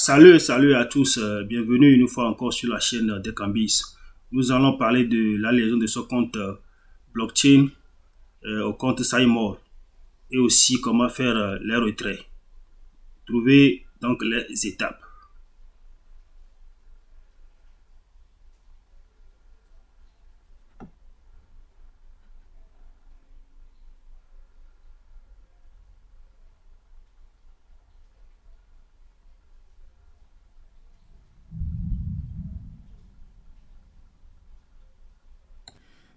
Salut à tous, bienvenue une fois encore sur la chaîne d'Ecambis. Nous allons parler de la liaison de ce compte blockchain au compte Symore et aussi comment faire les retraits. Trouvez donc les étapes.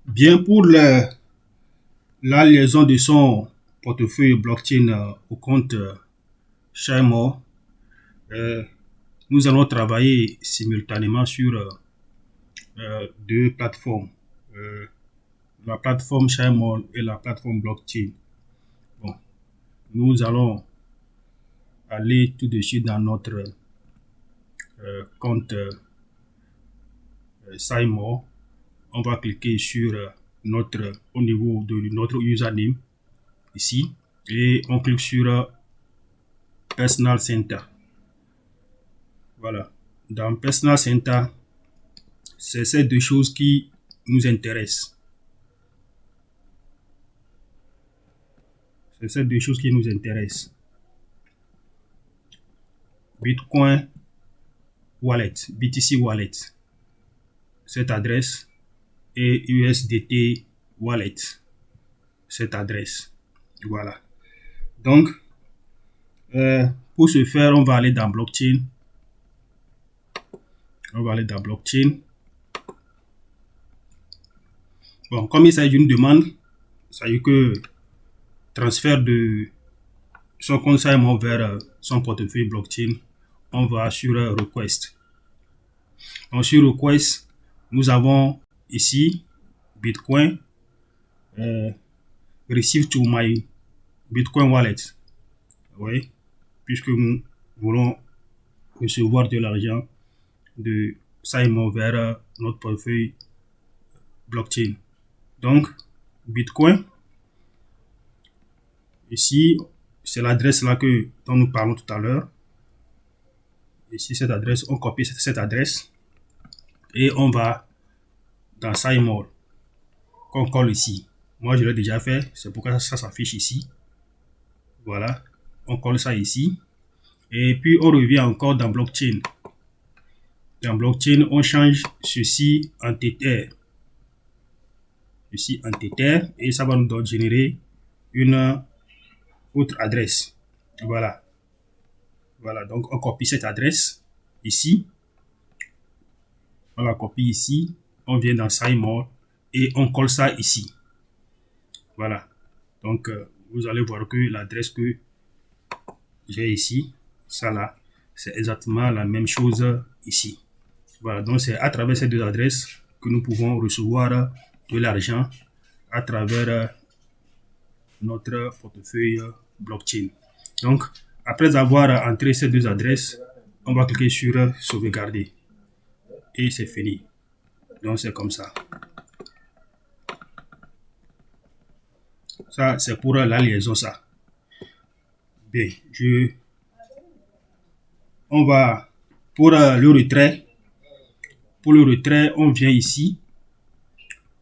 Bien pour la liaison de son portefeuille blockchain au compte Symore, nous allons travailler simultanément sur deux plateformes. La plateforme Symore et la plateforme blockchain. Bon, nous allons aller tout de suite dans notre compte Symore. On va cliquer sur au niveau de notre username ici et on clique sur Personal Center. Voilà. Dans Personal Center, c'est ces deux choses qui nous intéressent. C'est ces deux choses qui nous intéressent. Bitcoin Wallet, BTC Wallet, cette adresse, et USDT Wallet, cette adresse. Voilà. Donc, pour ce faire, on va aller dans Blockchain. Bon, comme il s'agit d'une demande, ça veut dire que transfert de son compte Symore vers son portefeuille blockchain, on va sur Request. Donc, sur Request, nous avons ici Bitcoin, Receive to my Bitcoin Wallet. Oui, puisque nous voulons recevoir de l'argent de Symore vers notre portefeuille blockchain. Donc, Bitcoin, ici, c'est l'adresse là dont nous parlons tout à l'heure. Ici, cette adresse, on copie cette adresse et on va dans Symore, qu'on colle ici. Moi, je l'ai déjà fait, c'est pourquoi ça s'affiche ici. Voilà, on colle ça ici. Et puis, on revient encore dans Blockchain. Dans Blockchain, on change ceci en Tether. Ici en Tether, et ça va nous donc générer une autre adresse. Voilà. Voilà, donc on copie cette adresse ici. On la copie ici. On vient dans Symore et on colle ça ici. Voilà. Donc, vous allez voir que l'adresse que j'ai ici, ça là, c'est exactement la même chose ici. Voilà, donc c'est à travers ces deux adresses que nous pouvons recevoir de l'argent à travers notre portefeuille blockchain. Donc, après avoir entré ces deux adresses, on va cliquer sur sauvegarder et c'est fini. Donc, c'est comme ça. Ça, c'est pour la liaison, ça. Bien, on va pour le retrait. Pour le retrait, on vient ici.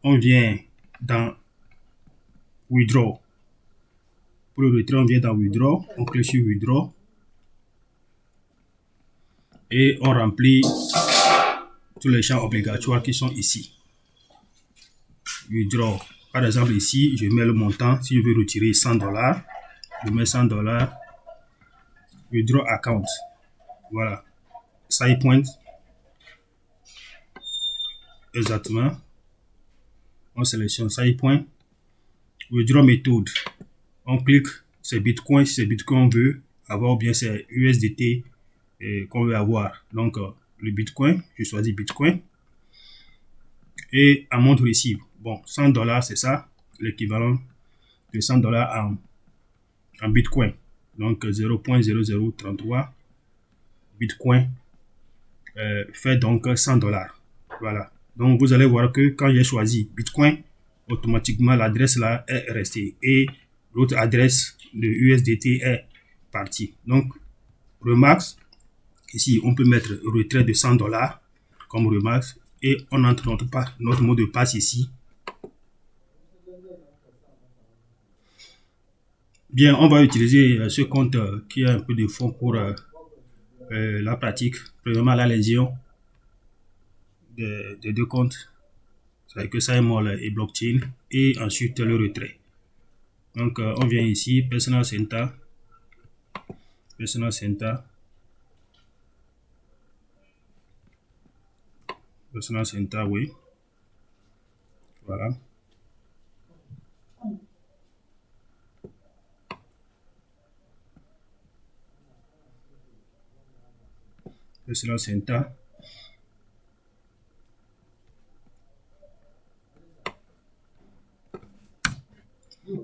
On vient dans Withdraw. Pour le retrait, on vient dans Withdraw. On clique sur Withdraw. Et on remplit tous les champs obligatoires qui sont ici. Withdraw. Par exemple, ici, je mets le montant. Si je veux retirer $100, je mets $100. Withdraw account. Voilà. SidePoint. Exactement. On sélectionne SidePoint. Withdraw méthode. On clique, c'est Bitcoin. Si c'est Bitcoin, on veut avoir, ou bien c'est USDT qu'on veut avoir. Donc, le Bitcoin, je choisis Bitcoin. Et amount receive. Bon, $100, c'est ça, l'équivalent de $100 en Bitcoin. Donc, 0.0033 Bitcoin fait donc $100. Voilà. Donc, vous allez voir que quand j'ai choisi Bitcoin, automatiquement, l'adresse là est restée. Et l'autre adresse de USDT est partie. Donc, remarque, Ici, on peut mettre retrait de 100 $ comme remarque et on entre notre mot de passe ici. Bien, on va utiliser ce compte qui a un peu de fonds pour la pratique. Premièrement, la lésion des deux comptes, c'est que SiMall et blockchain, et ensuite le retrait. Donc, on vient ici, Personal Center, Personal Center, Personal Center, oui. Voilà. Personal Center.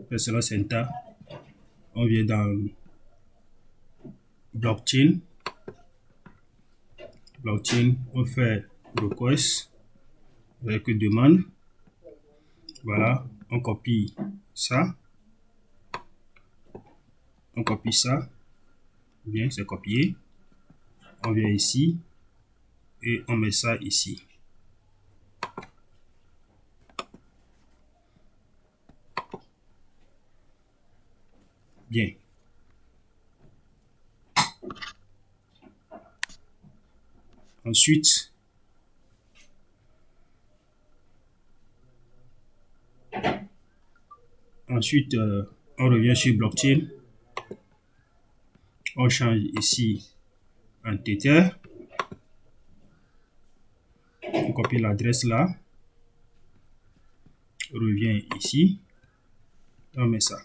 Personal Center. On vient dans blockchain. Blockchain, on fait request avec demande. Voilà, on copie ça. On copie ça. Bien, c'est copié. On vient ici et on met ça ici. Bien. Ensuite, on revient sur blockchain. On change ici en Tether. On copie l'adresse là. On revient ici. On met ça.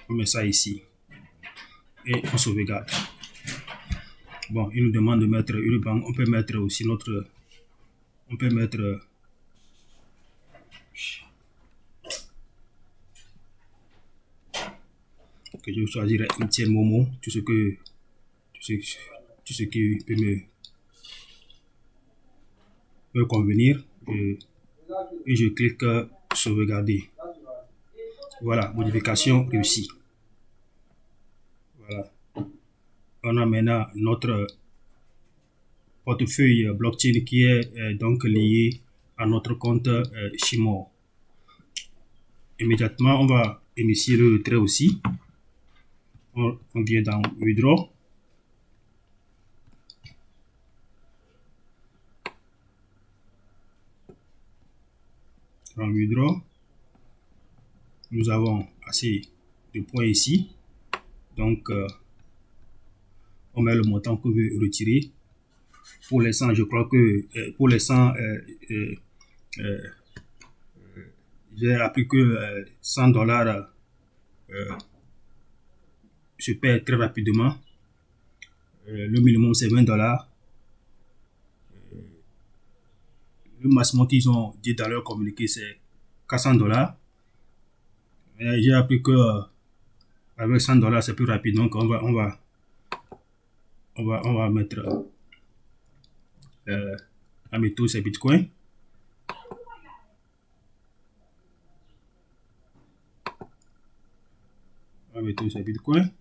On met ça ici. Et on sauvegarde. Bon, il nous demande de mettre une banque. On peut mettre aussi notre... On peut mettre... que je choisirai MTN Momo. Tout ce qui peut me convenir. Et je clique sauvegarder. Voilà, modification réussie. Voilà. On a maintenant notre portefeuille blockchain qui est donc lié à notre compte Shimor. Immédiatement, on va initier le retrait aussi. On vient dans Withdraw. Dans Withdraw, nous avons assez de points ici. Donc, on met le montant que vous veut retirer. Pour les 100, je crois que pour les 100, j'ai appris que 100 $ se perd très rapidement. Le minimum, c'est 20 $. Le maximum qu'ils ont dit dans leur communiqué, c'est 400 $. J'ai appris que avec 100 $, c'est plus rapide. Donc, on va mettre la méthode, c'est Bitcoin. La méthode, c'est Bitcoin.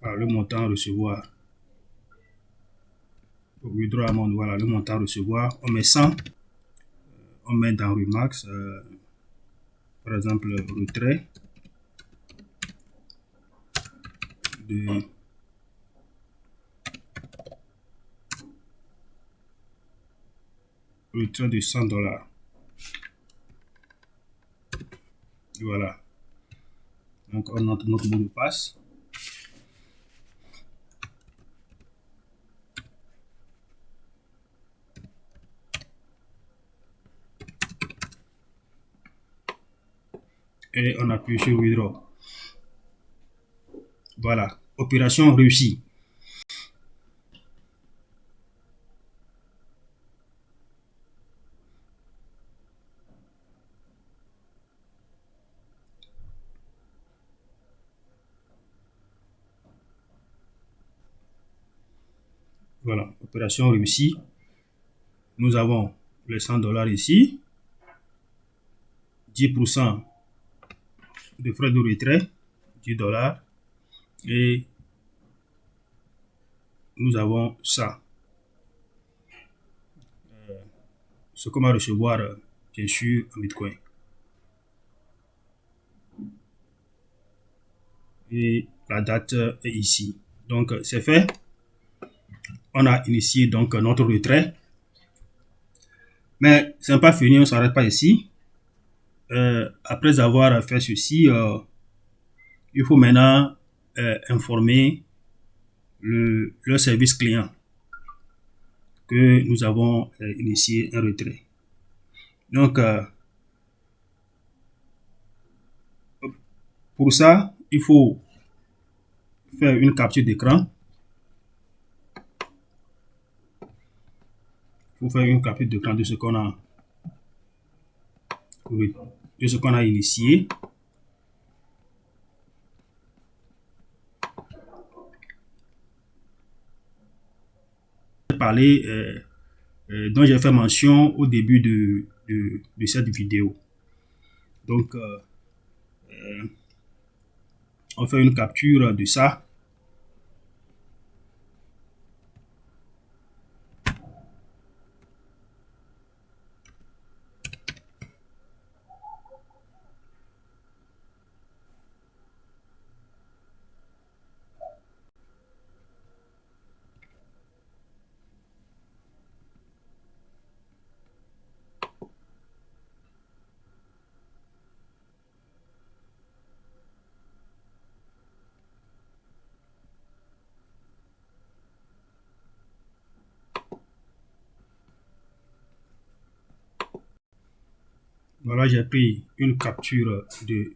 Alors, le montant à recevoir. Pour withdraw amount, voilà, le montant à recevoir. On met 100. On met dans Remax, par exemple, retrait de retrait de 100 $. Voilà. Donc, on entre notre mot de passe. Et on appuie sur Withdraw. Voilà. Opération réussie. Voilà, opération réussie. Nous avons les $100 ici, 10% de frais de retrait, $10, et nous avons ça. Ce qu'on va recevoir, bien sûr, en Bitcoin. Et la date est ici. Donc, c'est fait. On a initié donc notre retrait. Mais ce n'est pas fini, on ne s'arrête pas ici. Après avoir fait ceci, il faut maintenant informer le service client que nous avons initié un retrait. Donc, pour ça, il faut faire une capture d'écran. Il faut faire une capture d'écran de ce qu'on a, initié. Parler dont j'ai fait mention au début de cette vidéo. Donc, on fait une capture de ça. Voilà, j'ai pris une capture de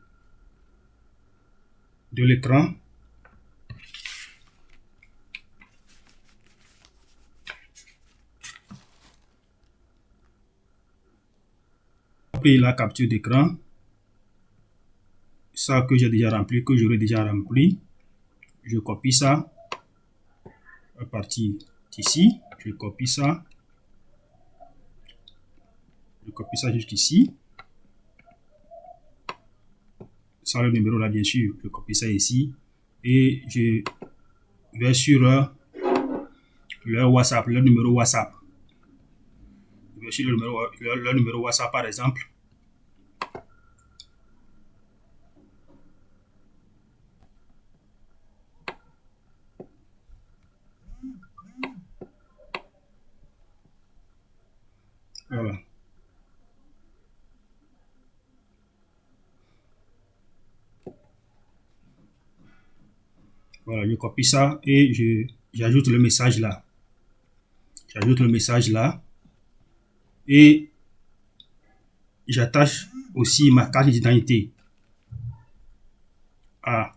l'écran. J'ai pris la capture d'écran. Ça que j'ai déjà rempli, que j'aurais déjà rempli. Je copie ça à partir d'ici. Je copie ça. Je copie ça jusqu'ici. Sans le numéro là, bien sûr, je copie ça ici. Et je vais sur leur WhatsApp, leur numéro WhatsApp. Je vais sur leur numéro WhatsApp, par exemple. Voilà. Voilà, je copie ça et j'ajoute le message là. J'ajoute le message là. Et j'attache aussi ma carte d'identité. Ah.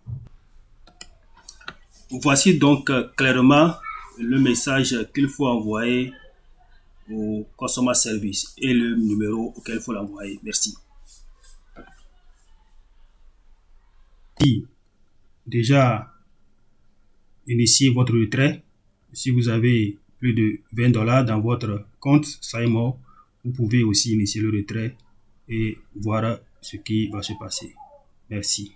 Voici donc clairement le message qu'il faut envoyer au Customer Service et le numéro auquel il faut l'envoyer. Merci. Si déjà initié votre retrait, si vous avez plus de $20 dans votre compte, ça est mort, vous pouvez aussi initier le retrait et voir ce qui va se passer. Merci.